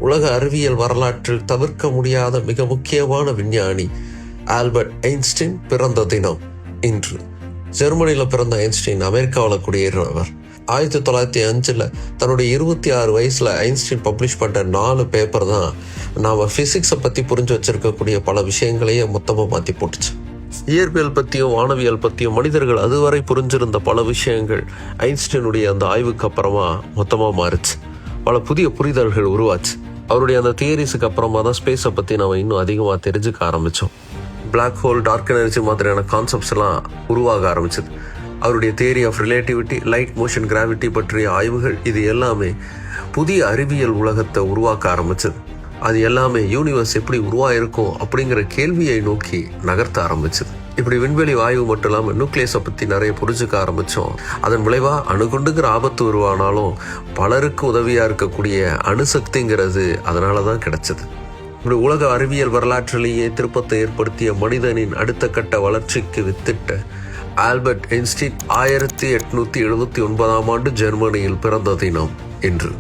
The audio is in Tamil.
உலக அறிவியல் வரலாற்றில் தவிர்க்க முடியாத மிக முக்கியமான விஞ்ஞானி ஆல்பர்ட் ஐன்ஸ்டீன் பிறந்த தினம் இன்று. ஜெர்மனியில் பிறந்த ஐன்ஸ்டீன் அமெரிக்காவில் குடியேறினவர். 1905 தன்னுடைய 26 வயசுல ஐன்ஸ்டீன் பப்ளிஷ் பண்ண 4 பேப்பர் தான் நாம பிசிக்ஸை பத்தி புரிஞ்சு வச்சிருக்கக்கூடிய பல விஷயங்களையே மொத்தமா மாத்தி போட்டுச்சு. இயற்பியல் பற்றியும் வானவியல் பற்றியும் மனிதர்கள் அதுவரை புரிஞ்சிருந்த பல விஷயங்கள் ஐன்ஸ்டீனுடைய அந்த ஆய்வுக்கு அப்புறமா மொத்தமாக மாறுச்சு. பல புதிய புரிதல்கள் உருவாச்சு. அவருடைய அந்த தியரிஸுக்கு அப்புறமா தான் ஸ்பேஸை பற்றி நம்ம இன்னும் அதிகமாக தெரிஞ்சுக்க ஆரம்பித்தோம். பிளாக் ஹோல், டார்க் எனர்ஜி மாதிரியான கான்செப்ட்ஸ் எல்லாம் உருவாக ஆரம்பிச்சது. அவருடைய theory of relativity, light motion, gravity பற்றிய ஆய்வுகள் இது எல்லாமே புதிய அறிவியல் உலகத்தை உருவாக்க ஆரம்பிச்சது. அது எல்லாமே யூனிவர்ஸ் எப்படி உருவாயிருக்கும் அப்படிங்கிற கேள்வியை நோக்கி நகர்த்த ஆரம்பிச்சது. இப்படி விண்வெளி வாயு மட்டும் இல்லாமல் நியூக்ளியஸை பற்றி நிறைய புரிஞ்சுக்க ஆரம்பித்தோம். அதன் விளைவாக அணுகுண்டுங்கிற ஆபத்து உருவானாலும் பலருக்கு உதவியாக இருக்கக்கூடிய அணுசக்திங்கிறது அதனால தான் கிடைச்சது. இப்படி உலக அறிவியல் வரலாற்றிலேயே திருப்பத்தை ஏற்படுத்திய மனிதனின் அடுத்த கட்ட வளர்ச்சிக்கு வித்திட்ட ஆல்பர்ட் ஐன்ஸ்டீன் 1879 ஜெர்மனியில் பிறந்த தினம் இன்று.